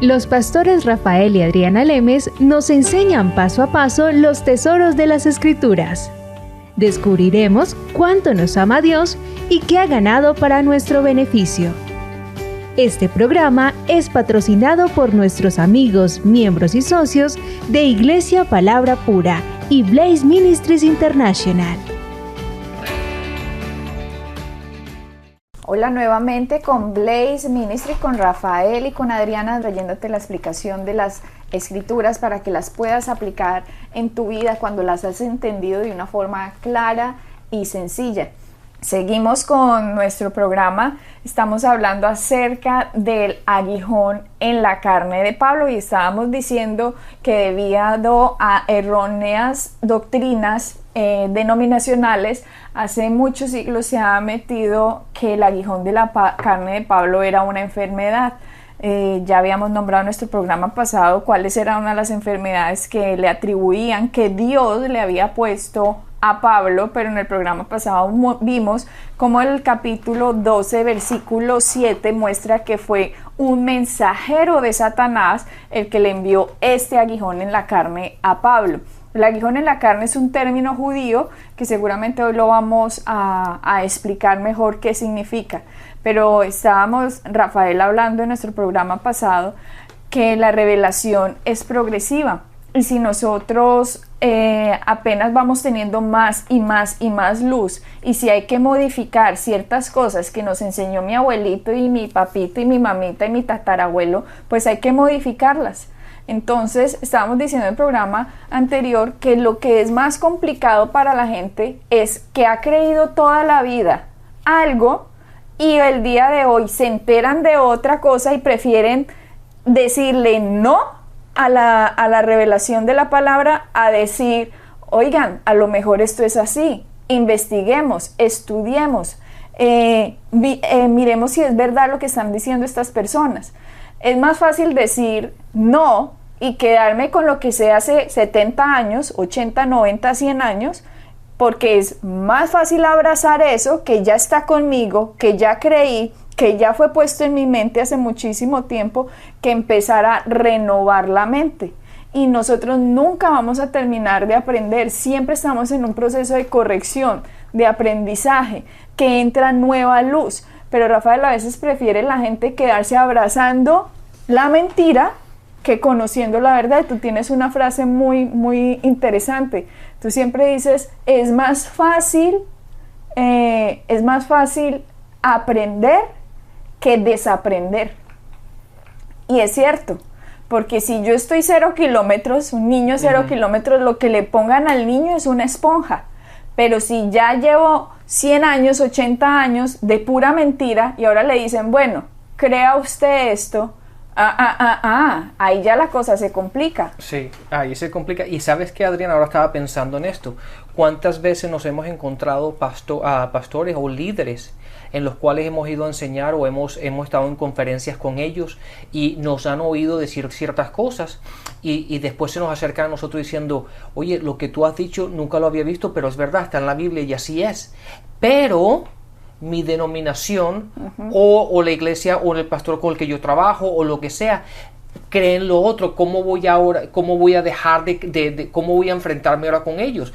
Los pastores Rafael y Adriana Lemes nos enseñan paso a paso los tesoros de las Escrituras. Descubriremos cuánto nos ama Dios y qué ha ganado para nuestro beneficio. Este programa es patrocinado por nuestros amigos, miembros y socios de Iglesia Palabra Pura y Blaze Ministries International. Hola nuevamente con Blaze Ministry, con Rafael y con Adriana, trayéndote la explicación de las Escrituras para que las puedas aplicar en tu vida cuando las has entendido de una forma clara y sencilla. Seguimos con nuestro programa, estamos hablando acerca del aguijón en la carne de Pablo y estábamos diciendo que debido a erróneas doctrinas denominacionales, hace muchos siglos se ha metido que el aguijón de la carne de Pablo era una enfermedad. Ya habíamos nombrado en nuestro programa pasado cuáles eran una de las enfermedades que le atribuían, que Dios le había puesto a Pablo, pero en el programa pasado vimos cómo el capítulo 12, versículo 7 muestra que fue un mensajero de Satanás el que le envió este aguijón en la carne a Pablo. El aguijón en la carne es un término judío que seguramente hoy lo vamos a explicar mejor qué significa. Pero estábamos, Rafael, hablando en nuestro programa pasado que la revelación es progresiva. Y si nosotros apenas vamos teniendo más y más y más luz, y si hay que modificar ciertas cosas que nos enseñó mi abuelito y mi papito y mi mamita y mi tatarabuelo, pues hay que modificarlas. Entonces, estábamos diciendo en el programa anterior que lo que es más complicado para la gente es que ha creído toda la vida algo y el día de hoy se enteran de otra cosa y prefieren decirle no a la revelación de la palabra a decir, oigan, a lo mejor esto es así, investiguemos, estudiemos, miremos si es verdad lo que están diciendo estas personas. Es más fácil decir no y quedarme con lo que sé hace 70 años, 80, 90, 100 años, porque es más fácil abrazar eso que ya está conmigo, que ya creí, que ya fue puesto en mi mente hace muchísimo tiempo, que empezar a renovar la mente. Y nosotros nunca vamos a terminar de aprender, siempre estamos en un proceso de corrección, de aprendizaje, que entra nueva luz. Pero Rafael, a veces prefiere la gente quedarse abrazando la mentira que conociendo la verdad. Tú tienes una frase muy interesante. Tú siempre dices, es más fácil aprender que desaprender. Y es cierto, porque si yo estoy 0 kilómetros, un niño 0 kilómetros, lo que le pongan al niño es una esponja. Pero si ya llevo 100 años, 80 años de pura mentira y ahora le dicen, bueno, crea usted esto, ahí ya la cosa se complica. Sí, ahí se complica. Y sabes que, Adriana, ahora estaba pensando en esto. ¿Cuántas veces nos hemos encontrado pastores o líderes en los cuales hemos ido a enseñar o hemos estado en conferencias con ellos y nos han oído decir ciertas cosas y después se nos acercan a nosotros diciendo, oye, lo que tú has dicho nunca lo había visto, pero es verdad, está en la Biblia y así es. Pero mi denominación o la iglesia o el pastor con el que yo trabajo o lo que sea creen lo otro. ¿Cómo voy a dejar cómo voy a enfrentarme ahora con ellos?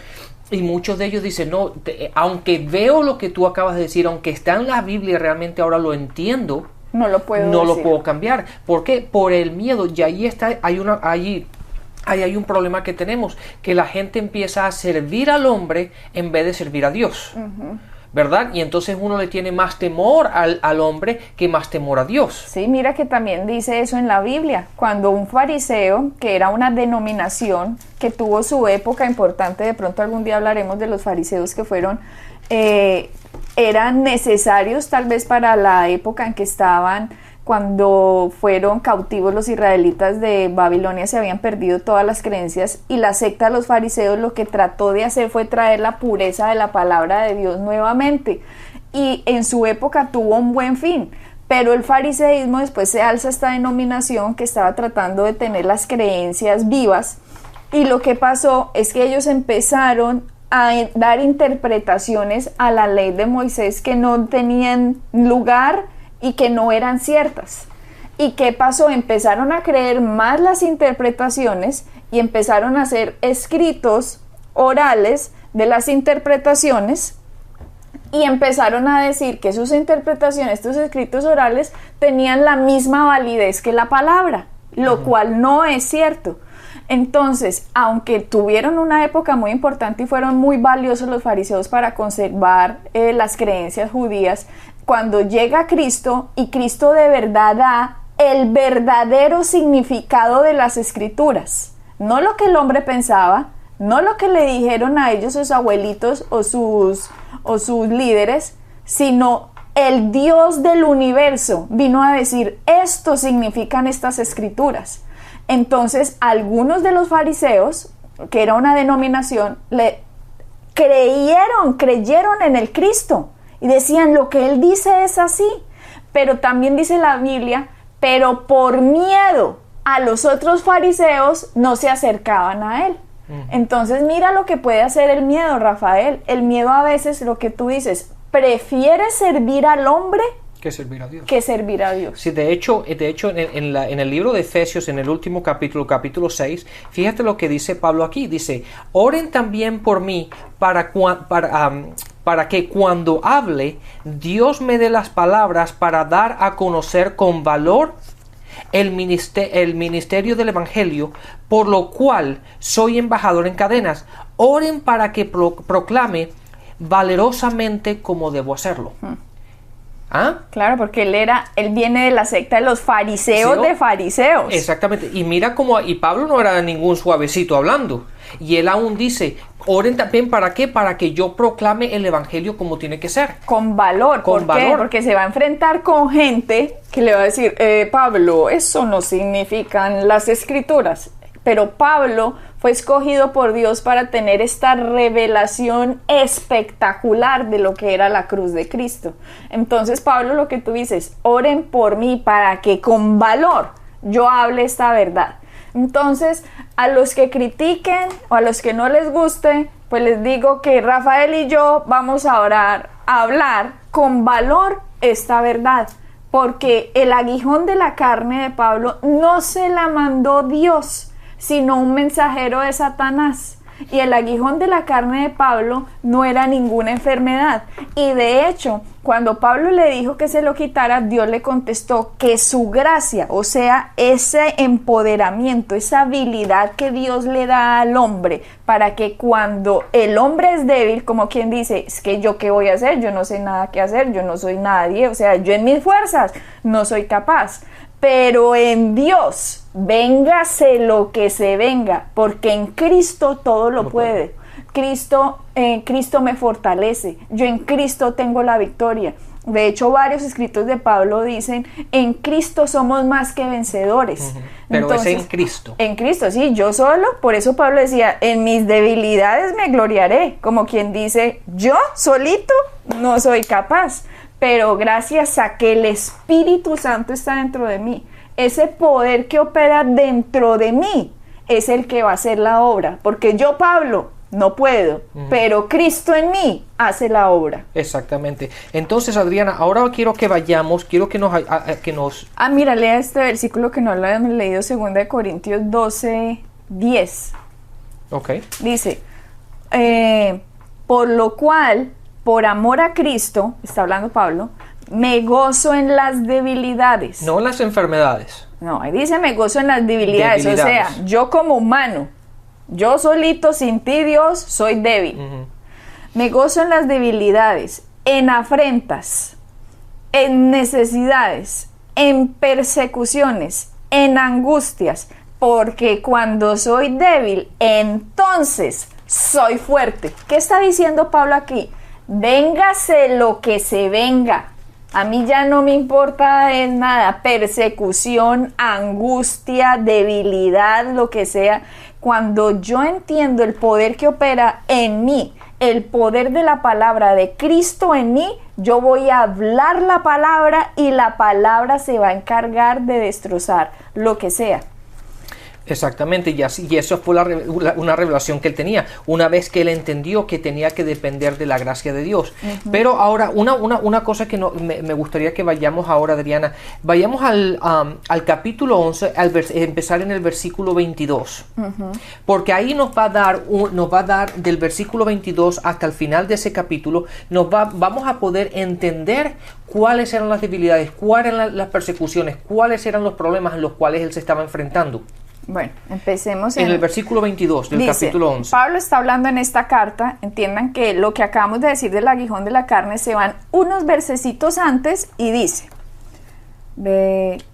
Y muchos de ellos dicen, no, aunque veo lo que tú acabas de decir, aunque está en la Biblia y realmente ahora lo entiendo, no lo puedo cambiar. ¿Por qué? Por el miedo. Y ahí está, hay un problema que tenemos, que la gente empieza a servir al hombre en vez de servir a Dios. ¿Verdad? Y entonces uno le tiene más temor al hombre que más temor a Dios. Sí, mira que también dice eso en la Biblia. Cuando un fariseo, que era una denominación que tuvo su época importante, de pronto algún día hablaremos de los fariseos que fueron, eran necesarios tal vez para la época en que estaban, cuando fueron cautivos los israelitas de Babilonia, se habían perdido todas las creencias y la secta de los fariseos lo que trató de hacer fue traer la pureza de la palabra de Dios nuevamente, y en su época tuvo un buen fin, pero el fariseísmo después se alza esta denominación que estaba tratando de tener las creencias vivas, y lo que pasó es que ellos empezaron a dar interpretaciones a la ley de Moisés que no tenían lugar y que no eran ciertas. ¿Y qué pasó? Empezaron a creer más las interpretaciones y empezaron a hacer escritos orales de las interpretaciones y empezaron a decir que sus interpretaciones, estos escritos orales, tenían la misma validez que la palabra, lo cual no es cierto. Entonces, aunque tuvieron una época muy importante y fueron muy valiosos los fariseos para conservar las creencias judías, cuando llega Cristo y Cristo de verdad da el verdadero significado de las escrituras, no lo que el hombre pensaba, no lo que le dijeron a ellos sus abuelitos o sus líderes, sino el Dios del universo vino a decir, esto significan estas escrituras. Entonces, algunos de los fariseos, que era una denominación, creyeron en el Cristo y decían, lo que él dice es así. Pero también dice la Biblia, pero por miedo a los otros fariseos no se acercaban a él. Entonces mira lo que puede hacer el miedo, Rafael. El miedo a veces, lo que tú dices, prefiere servir al hombre que servir a Dios. Que servir a Dios. Sí, de hecho en el libro de Efesios, en el último capítulo 6, fíjate lo que dice Pablo aquí. Dice, oren también por mí para que cuando hable, Dios me dé las palabras para dar a conocer con valor el ministerio del Evangelio, por lo cual soy embajador en cadenas. Oren para que proclame valerosamente como debo hacerlo. ¿Ah? Claro, porque él viene de la secta de los fariseos de fariseos. Exactamente, y mira y Pablo no era ningún suavecito hablando, y él aún dice, oren también ¿para qué? Para que yo proclame el evangelio como tiene que ser. Con valor, ¿por qué? Porque se va a enfrentar con gente que le va a decir, Pablo, eso no significan las escrituras. Pero Pablo fue escogido por Dios para tener esta revelación espectacular de lo que era la cruz de Cristo. Entonces, Pablo, lo que tú dices, oren por mí para que con valor yo hable esta verdad. Entonces, a los que critiquen o a los que no les guste, pues les digo que Rafael y yo vamos a orar, a hablar con valor esta verdad. Porque el aguijón de la carne de Pablo no se la mandó Dios, sino un mensajero de Satanás. Y el aguijón de la carne de Pablo no era ninguna enfermedad. Y de hecho, cuando Pablo le dijo que se lo quitara, Dios le contestó que su gracia, o sea, ese empoderamiento, esa habilidad que Dios le da al hombre, para que cuando el hombre es débil, como quien dice, es que yo qué voy a hacer, yo no sé nada que hacer, yo no soy nadie, o sea, yo en mis fuerzas no soy capaz. Pero en Dios, véngase lo que se venga, porque en Cristo todo lo puede. Cristo me fortalece, yo en Cristo tengo la victoria. De hecho, varios escritos de Pablo dicen, en Cristo somos más que vencedores. Pero entonces, es en Cristo. En Cristo, sí, yo solo, por eso Pablo decía, en mis debilidades me gloriaré, como quien dice, yo solito no soy capaz. Pero gracias a que el Espíritu Santo está dentro de mí, ese poder que opera dentro de mí es el que va a hacer la obra, porque yo, Pablo, no puedo, pero Cristo en mí hace la obra. Exactamente. Entonces, Adriana, ahora quiero que vayamos, quiero que nos... mira, lea este versículo que no lo habíamos leído, 2 Corintios 12:10. Ok. Dice, por lo cual, por amor a Cristo, está hablando Pablo, me gozo en las debilidades. No en las enfermedades. No, ahí dice me gozo en las debilidades. O sea, yo como humano, yo solito, sin ti Dios, soy débil. Me gozo en las debilidades, en afrentas, en necesidades, en persecuciones, en angustias, porque cuando soy débil, entonces soy fuerte. ¿Qué está diciendo Pablo aquí? Véngase lo que se venga. A mí ya no me importa nada, persecución, angustia, debilidad, lo que sea. Cuando yo entiendo el poder que opera en mí, el poder de la palabra de Cristo en mí, yo voy a hablar la palabra y la palabra se va a encargar de destrozar lo que sea. Exactamente, y eso fue una revelación que él tenía, una vez que él entendió que tenía que depender de la gracia de Dios. Pero ahora, una cosa que me gustaría que vayamos ahora, Adriana, vayamos al capítulo 11, empezar en el versículo 22, porque ahí nos va a dar del versículo 22 hasta el final de ese capítulo, vamos a poder entender cuáles eran las debilidades, cuáles eran las persecuciones, cuáles eran los problemas en los cuales él se estaba enfrentando. Bueno, empecemos en el versículo 22 del capítulo 11. Pablo está hablando en esta carta, entiendan que lo que acabamos de decir del aguijón de la carne se van unos versecitos antes y dice,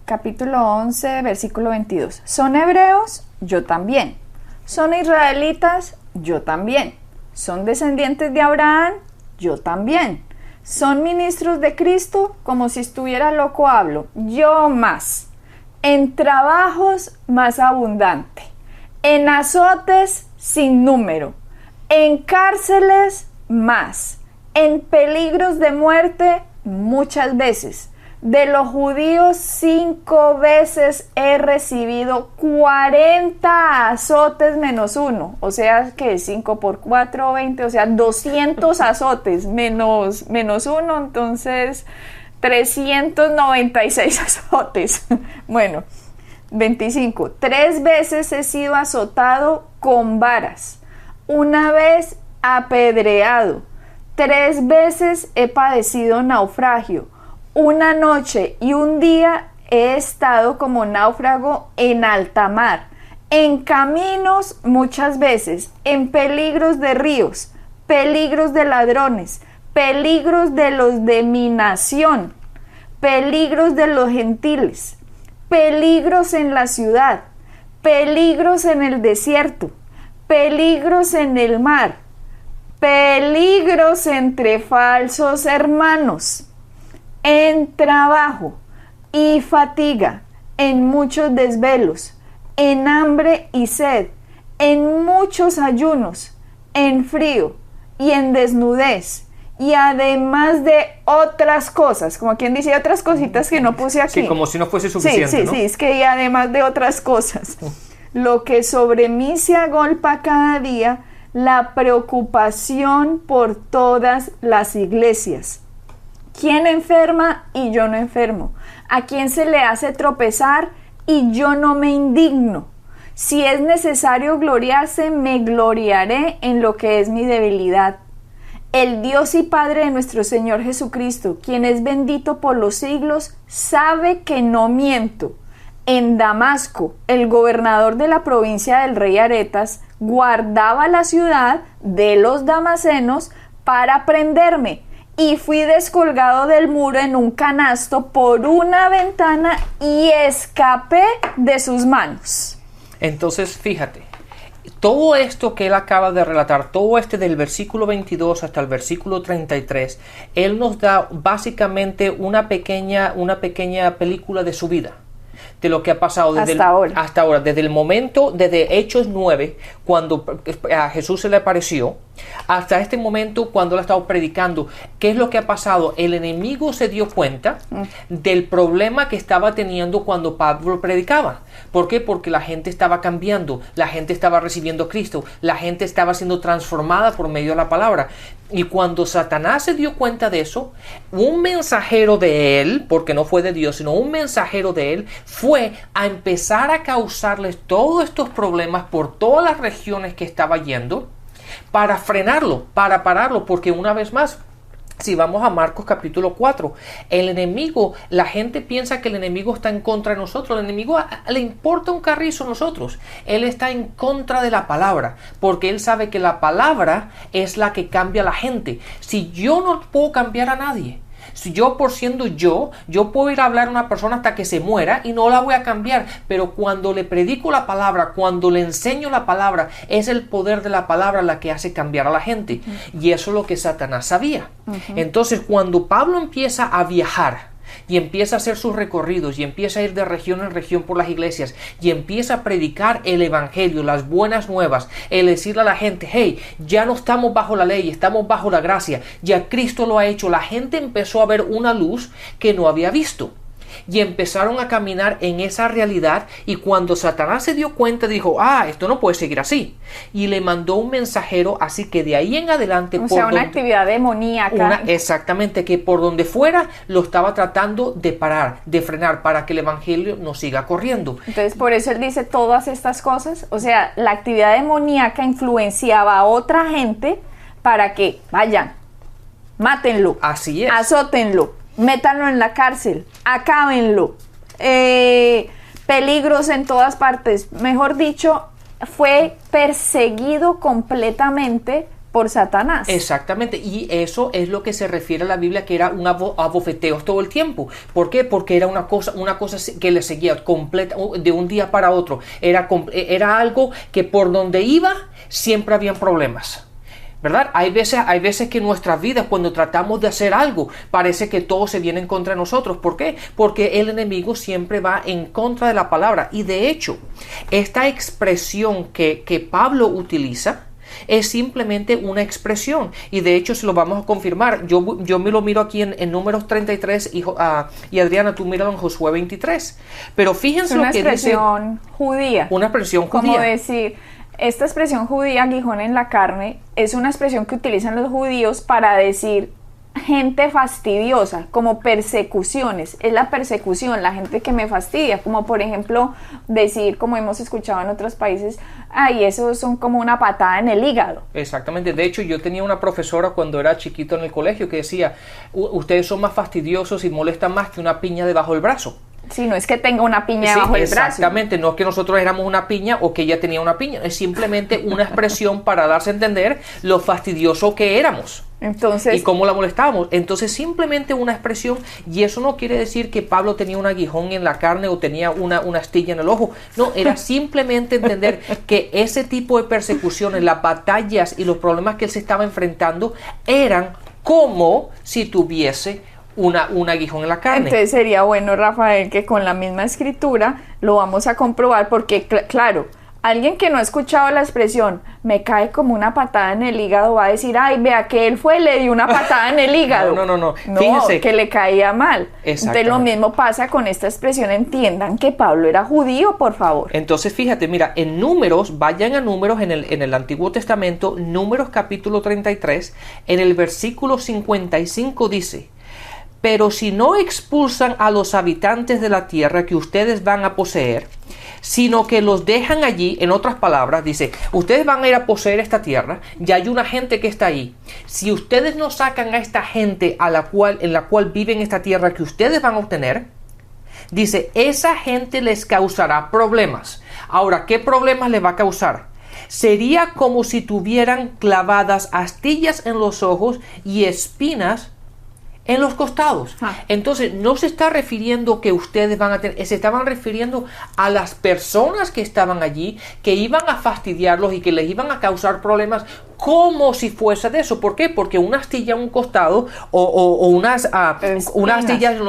capítulo 11, versículo 22, ¿son hebreos? Yo también. ¿Son israelitas? Yo también. ¿Son descendientes de Abraham? Yo también. ¿Son ministros de Cristo? Como si estuviera loco hablo. Yo más. En trabajos más abundante, en azotes sin número, en cárceles más, en peligros de muerte muchas veces. De los judíos 5 veces he recibido 40 azotes menos 1, o sea que 5 por 4, 20, o sea 200 azotes menos 1, entonces 396 azotes. Bueno, 25. 3 veces he sido azotado con varas, una vez apedreado, 3 veces he padecido naufragio, una noche y un día he estado como náufrago en alta mar, en caminos muchas veces, en peligros de ríos, peligros de ladrones, peligros de los de mi nación, peligros de los gentiles, peligros en la ciudad, peligros en el desierto, peligros en el mar, peligros entre falsos hermanos, en trabajo y fatiga, en muchos desvelos, en hambre y sed, en muchos ayunos, en frío y en desnudez, y además de otras cosas, como quien dice, otras cositas que no puse aquí. Sí, como si no fuese suficiente, sí, ¿no? Sí, es que y además de otras cosas. Lo que sobre mí se agolpa cada día, la preocupación por todas las iglesias. ¿Quién enferma y yo no enfermo? ¿A quién se le hace tropezar y yo no me indigno? Si es necesario gloriarse, me gloriaré en lo que es mi debilidad. El Dios y Padre de nuestro Señor Jesucristo, quien es bendito por los siglos, sabe que no miento. En Damasco, el gobernador de la provincia del rey Aretas guardaba la ciudad de los damasenos para prenderme, y fui descolgado del muro en un canasto por una ventana y escapé de sus manos. Entonces, fíjate, todo esto que él acaba de relatar, todo del versículo 22 hasta el versículo 33, él nos da básicamente una pequeña película de su vida, de lo que ha pasado hasta ahora, desde el momento, desde Hechos 9, cuando a Jesús se le apareció, hasta este momento cuando él ha estado predicando. ¿Qué es lo que ha pasado? El enemigo se dio cuenta del problema que estaba teniendo cuando Pablo predicaba. ¿Por qué? Porque la gente estaba cambiando, la gente estaba recibiendo a Cristo, la gente estaba siendo transformada por medio de la palabra. Y cuando Satanás se dio cuenta de eso, un mensajero de él, porque no fue de Dios, sino un mensajero de él, fue a empezar a causarles todos estos problemas por todas las regiones que estaba yendo, para frenarlo, para pararlo, porque una vez más, si vamos a Marcos capítulo 4, el enemigo, la gente piensa que el enemigo está en contra de nosotros. El enemigo le importa un carrizo a nosotros. Él está en contra de la palabra, porque él sabe que la palabra es la que cambia a la gente. Si yo no puedo cambiar a nadie, si yo por siendo yo puedo ir a hablar a una persona hasta que se muera y no la voy a cambiar, pero cuando le predico la palabra, cuando le enseño la palabra, es el poder de la palabra la que hace cambiar a la gente. Y eso es lo que Satanás sabía. Entonces, cuando Pablo empieza a viajar y empieza a hacer sus recorridos y empieza a ir de región en región por las iglesias y empieza a predicar el evangelio, las buenas nuevas, el decirle a la gente, hey, ya no estamos bajo la ley, estamos bajo la gracia, ya Cristo lo ha hecho. La gente empezó a ver una luz que no había visto. y empezaron a caminar en esa realidad, y cuando Satanás se dio cuenta dijo, esto no puede seguir así, y le mandó un mensajero, así que de ahí en adelante, o sea, una actividad demoníaca, exactamente, que por donde fuera lo estaba tratando de parar, de frenar, para que el evangelio no siga corriendo. Entonces por eso él dice todas estas cosas, o sea, la actividad demoníaca influenciaba a otra gente para que vayan, mátenlo, así es, azótenlo, métanlo en la cárcel, acábenlo, peligros en todas partes. Mejor dicho, fue perseguido completamente por Satanás. Exactamente, y eso es lo que se refiere a la Biblia, que era un abofeteos todo el tiempo. ¿Por qué? Porque era una cosa que le seguía completa de un día para otro. Era algo que por donde iba siempre habían problemas, ¿verdad? Hay veces que en nuestras vidas, cuando tratamos de hacer algo, parece que todo se viene en contra de nosotros. ¿Por qué? Porque el enemigo siempre va en contra de la palabra. Y de hecho, esta expresión que Pablo utiliza es simplemente una expresión, y de hecho se lo vamos a confirmar. Yo me lo miro aquí en Números 33 y Adriana, tú míralo en Josué 23. Pero fíjense lo que dice. Una expresión judía. Una expresión judía. Como decir, esta expresión judía, aguijón en la carne, es una expresión que utilizan los judíos para decir gente fastidiosa, como persecuciones. Es la persecución, la gente que me fastidia, como por ejemplo decir, como hemos escuchado en otros países, eso son como una patada en el hígado. Exactamente. De hecho, yo tenía una profesora cuando era chiquito en el colegio que decía, ustedes son más fastidiosos y molestan más que una piña debajo del brazo. Sí, no es que tenga una piña debajo del brazo. Exactamente, no es que nosotros éramos una piña o que ella tenía una piña, es simplemente una expresión para darse a entender lo fastidioso que éramos. Entonces, y cómo la molestábamos. Entonces, simplemente una expresión, y eso no quiere decir que Pablo tenía un aguijón en la carne o tenía una astilla en el ojo. No, era simplemente entender que ese tipo de persecuciones, las batallas y los problemas que él se estaba enfrentando eran como si tuviese un aguijón en la carne. Entonces sería bueno, Rafael, que con la misma escritura lo vamos a comprobar, porque claro, alguien que no ha escuchado la expresión me cae como una patada en el hígado va a decir, vea que él le dio una patada en el hígado. No, fíjense que le caía mal. Entonces lo mismo pasa con esta expresión. Entiendan que Pablo era judío, por favor. Entonces fíjate, mira, en Números, vayan a Números en el Antiguo Testamento, Números capítulo 33, en el versículo 55 dice: pero si no expulsan a los habitantes de la tierra que ustedes van a poseer, sino que los dejan allí, en otras palabras, dice, ustedes van a ir a poseer esta tierra, ya hay una gente que está ahí. Si ustedes no sacan a esta gente en la cual viven esta tierra que ustedes van a obtener, dice, esa gente les causará problemas. Ahora, ¿qué problemas les va a causar? Sería como si tuvieran clavadas astillas en los ojos y espinas en los costados. Entonces no se está refiriendo que ustedes van a tener, se estaban refiriendo a las personas que estaban allí, que iban a fastidiarlos y que les iban a causar problemas, como si fuese de eso. ¿Por qué? Porque una astilla en un costado o unas astillas en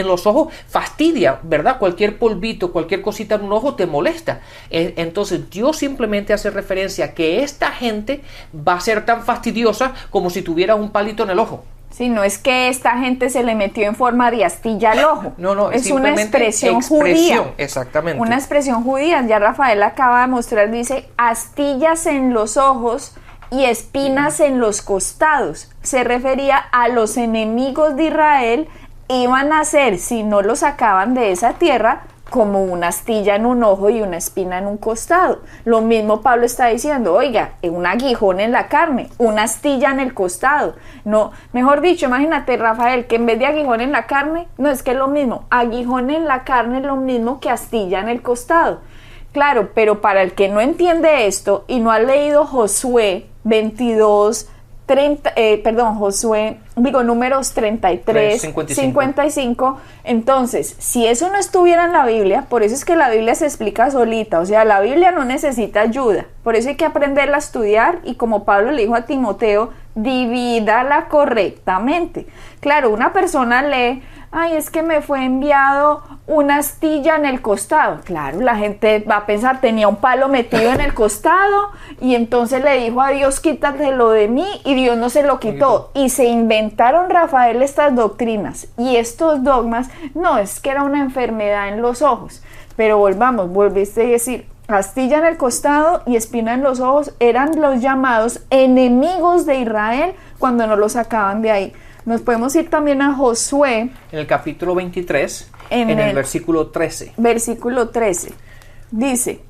los ojos fastidia, ¿verdad? Cualquier polvito, cualquier cosita en un ojo te molesta. Entonces Dios simplemente hace referencia a que esta gente va a ser tan fastidiosa como si tuviera un palito en el ojo. Sí, no es que esta gente se le metió en forma de astilla al ojo. No, es una expresión judía. Exactamente. Una expresión judía. Ya Rafael acaba de mostrar, dice, astillas en los ojos y espinas en los costados. Se refería a los enemigos de Israel, iban a ser, si no los sacaban de esa tierra, como una astilla en un ojo y una espina en un costado. Lo mismo Pablo está diciendo, oiga, un aguijón en la carne, una astilla en el costado. No, mejor dicho, imagínate, Rafael, que en vez de aguijón en la carne, no, es que es lo mismo, aguijón en la carne es lo mismo que astilla en el costado. Claro, pero para el que no entiende esto y no ha leído Josué 22, Números 33, 55. Entonces, si eso no estuviera en la Biblia, por eso es que la Biblia se explica solita, o sea, la Biblia no necesita ayuda, por eso hay que aprenderla a estudiar y como Pablo le dijo a Timoteo, divídala correctamente. Claro, una persona lee, es que me fue enviado una astilla en el costado. Claro, la gente va a pensar, tenía un palo metido en el costado y entonces le dijo a Dios, quítatelo de mí, y Dios no se lo quitó y se inventó inventaron Rafael estas doctrinas y estos dogmas, no, es que era una enfermedad en los ojos. Pero volviste a decir, astilla en el costado y espina en los ojos, eran los llamados enemigos de Israel cuando no los sacaban de ahí. Nos podemos ir también a Josué. En el capítulo 23, en el versículo 13. Versículo 13. Dice: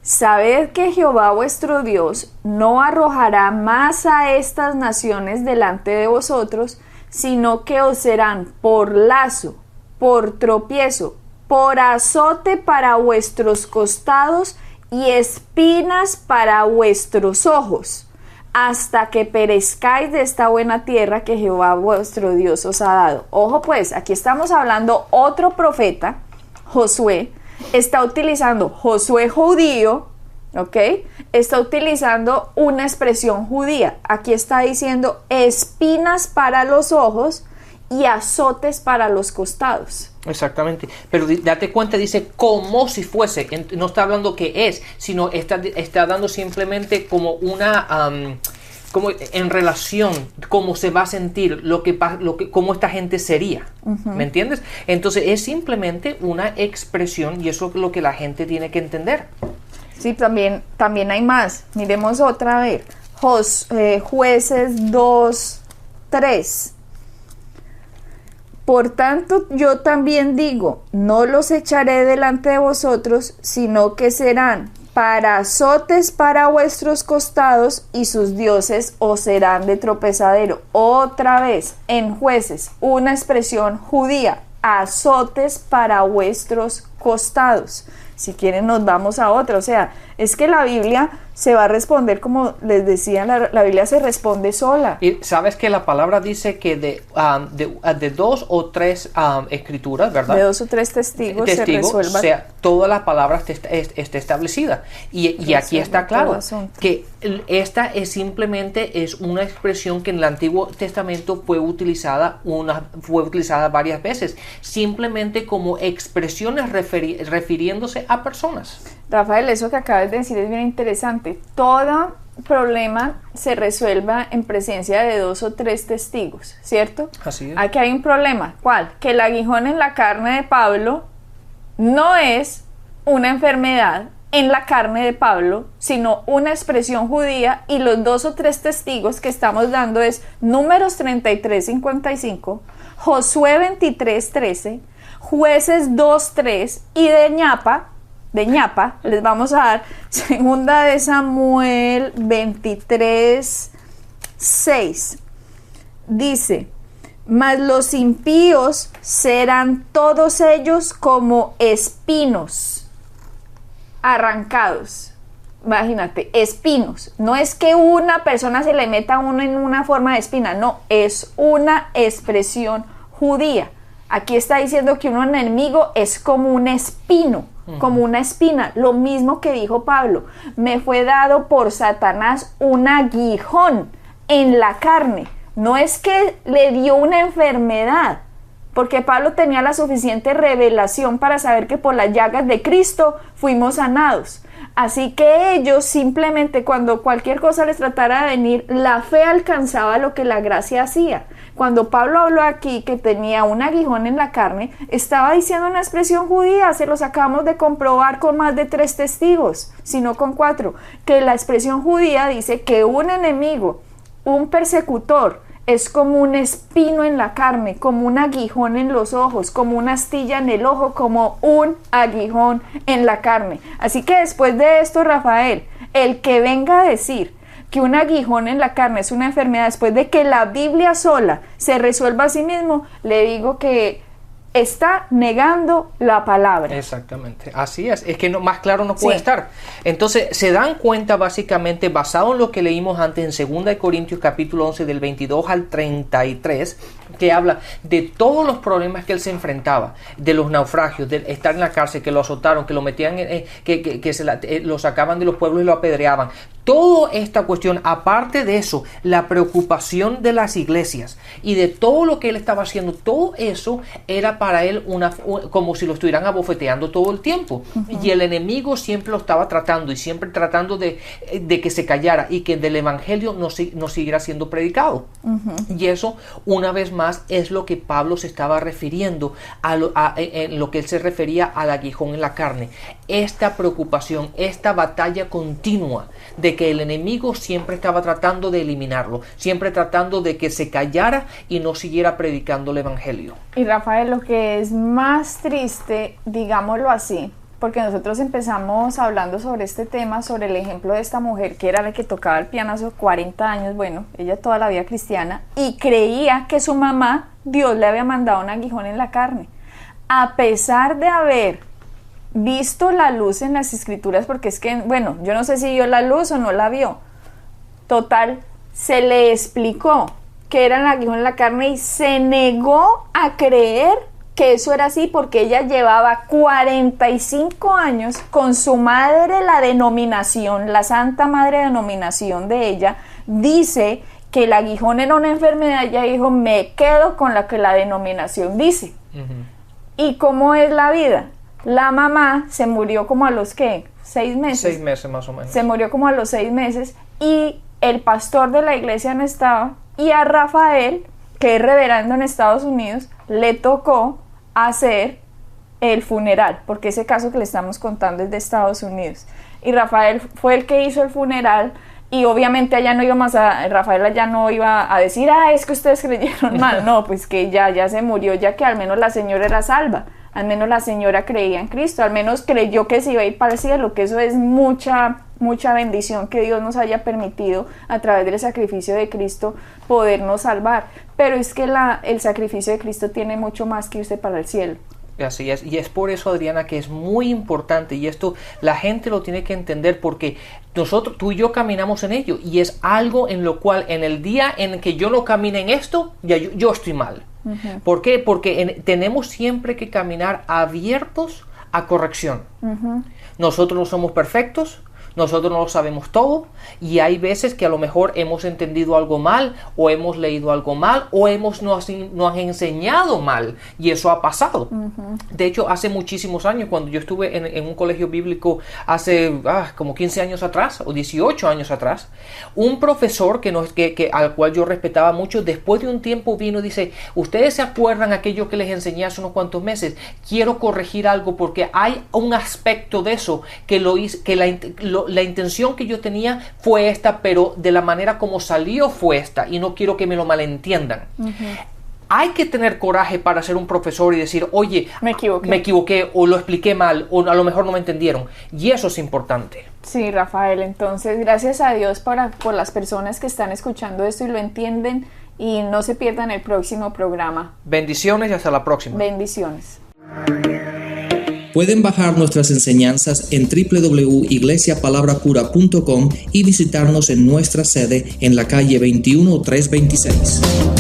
sabed que Jehová vuestro Dios no arrojará más a estas naciones delante de vosotros, sino que os serán por lazo, por tropiezo, por azote para vuestros costados y espinas para vuestros ojos, hasta que perezcáis de esta buena tierra que Jehová vuestro Dios os ha dado. Ojo pues, aquí estamos hablando otro profeta, Josué, está utilizando Josué judío, ¿ok? Está utilizando una expresión judía. Aquí está diciendo espinas para los ojos y azotes para los costados. Exactamente, pero date cuenta, dice como si fuese, no está hablando que es, sino está dando simplemente como una, como en relación, cómo se va a sentir, cómo esta gente sería, ¿me entiendes? Entonces es simplemente una expresión y eso es lo que la gente tiene que entender. Sí, también hay más, miremos otra vez, Jueces 2:3. Por tanto, yo también digo, no los echaré delante de vosotros, sino que serán para azotes para vuestros costados y sus dioses os serán de tropezadero. Otra vez, en Jueces, una expresión judía, azotes para vuestros costados. Si quieren nos vamos a otra, o sea, es que la Biblia se va a responder, como les decía, la Biblia se responde sola. Y sabes que la palabra dice que de 2 o 3 escrituras, ¿verdad? De 2 o 3 testigos se resuelva. O sea, toda la palabra está establecida. Y aquí está claro que esta es simplemente una expresión que en el Antiguo Testamento fue utilizada varias veces, simplemente como expresiones refiriéndose a personas. Rafael, eso que acabas de decir es bien interesante. Todo problema se resuelva en presencia de 2 o 3 testigos, ¿cierto? Así es. Aquí hay un problema. ¿Cuál? Que el aguijón en la carne de Pablo no es una enfermedad en la carne de Pablo, sino una expresión judía, y los 2 o 3 testigos que estamos dando es Números 33:55, Josué 23:13, Jueces 2:3 y de ñapa les vamos a dar segunda de Samuel 23:6. Dice: mas los impíos serán todos ellos como espinos arrancados. Imagínate, espinos. No es que una persona se le meta a uno en una forma de espina, no, es una expresión judía. Aquí está diciendo que un enemigo es como un espino, como una espina, lo mismo que dijo Pablo: me fue dado por Satanás un aguijón en la carne. No es que le dio una enfermedad, porque Pablo tenía la suficiente revelación para saber que por las llagas de Cristo fuimos sanados. Así que ellos simplemente, cuando cualquier cosa les tratara de venir, la fe alcanzaba lo que la gracia hacía. Cuando Pablo habló aquí que tenía un aguijón en la carne, estaba diciendo una expresión judía, se los acabamos de comprobar con más de 3 testigos, sino con 4, que la expresión judía dice que un enemigo, un persecutor, es como un espino en la carne, como un aguijón en los ojos, como una astilla en el ojo, como un aguijón en la carne. Así que después de esto, Rafael, el que venga a decir que un aguijón en la carne es una enfermedad, después de que la Biblia sola se resuelva a sí mismo, le digo que está negando la palabra. Exactamente, así es que más claro no puede estar. Entonces se dan cuenta, básicamente basado en lo que leímos antes en 2 Corintios capítulo 11 del 22 al 33, que habla de todos los problemas que él se enfrentaba, de los naufragios, de estar en la cárcel, que lo azotaron, que lo metían, lo sacaban de los pueblos y lo apedreaban. Toda esta cuestión, aparte de eso, la preocupación de las iglesias y de todo lo que él estaba haciendo, todo eso era para él como si lo estuvieran abofeteando todo el tiempo. Y el enemigo siempre lo estaba tratando y siempre tratando de que se callara y que del evangelio no siguiera siendo predicado. Y eso, una vez más, es lo que Pablo se estaba refiriendo en lo que él se refería al aguijón en la carne. Esta preocupación, esta batalla continua de que el enemigo siempre estaba tratando de eliminarlo, siempre tratando de que se callara y no siguiera predicando el evangelio. Y Rafael, lo que es más triste, digámoslo así, porque nosotros empezamos hablando sobre este tema, sobre el ejemplo de esta mujer que era la que tocaba el piano hace 40 años, bueno, ella toda la vida cristiana, y creía que su mamá, Dios le había mandado un aguijón en la carne, a pesar de haber visto la luz en las escrituras, porque es que, bueno, yo no sé si vio la luz o no la vio. Total, se le explicó que era el aguijón en la carne y se negó a creer que eso era así, porque ella llevaba 45 años con su madre, la denominación, la Santa Madre denominación de ella, dice que el aguijón era una enfermedad. Ella dijo, me quedo con la que la denominación dice. ¿Y cómo es la vida? La mamá se murió como a los, ¿qué? 6 meses. 6 meses más o menos. Se murió como a los 6 meses y el pastor de la iglesia no estaba, y a Rafael, que es reverendo en Estados Unidos, le tocó hacer el funeral, porque ese caso que le estamos contando es de Estados Unidos. Y Rafael fue el que hizo el funeral. Y obviamente Rafael allá no iba a decir, es que ustedes creyeron mal. No, pues que ya se murió, ya que al menos la señora era salva. Al menos la señora creía en Cristo, al menos creyó que se iba a ir para el cielo, que eso es mucha bendición, que Dios nos haya permitido a través del sacrificio de Cristo podernos salvar. Pero es que el sacrificio de Cristo tiene mucho más que irse para el cielo. Así es, y es por eso, Adriana, que es muy importante, y esto la gente lo tiene que entender, porque tú y yo caminamos en ello, y es algo en lo cual en el día en que yo no camine en esto, ya yo estoy mal. ¿Por qué? Porque tenemos siempre que caminar abiertos a corrección. Nosotros no somos perfectos, nosotros no lo sabemos todo, y hay veces que a lo mejor hemos entendido algo mal, o hemos leído algo mal, o nos han enseñado mal, y eso ha pasado. De hecho, hace muchísimos años, cuando yo estuve en un colegio bíblico hace como 15 años atrás, o 18 años atrás, un profesor al cual yo respetaba mucho, después de un tiempo vino y dice, ¿ustedes se acuerdan aquello que les enseñé hace unos cuantos meses? Quiero corregir algo, porque hay un aspecto de eso que la intención que yo tenía fue esta, pero de la manera como salió fue esta, y no quiero que me lo malentiendan. Hay que tener coraje para ser un profesor y decir, oye, me equivoqué, o lo expliqué mal, o a lo mejor no me entendieron, y eso es importante. Sí, Rafael, entonces gracias a Dios por las personas que están escuchando esto y lo entienden, y no se pierdan el próximo programa. Bendiciones y hasta la próxima. Bendiciones. Pueden bajar nuestras enseñanzas en www.iglesiapalabracura.com y visitarnos en nuestra sede en la calle 21326.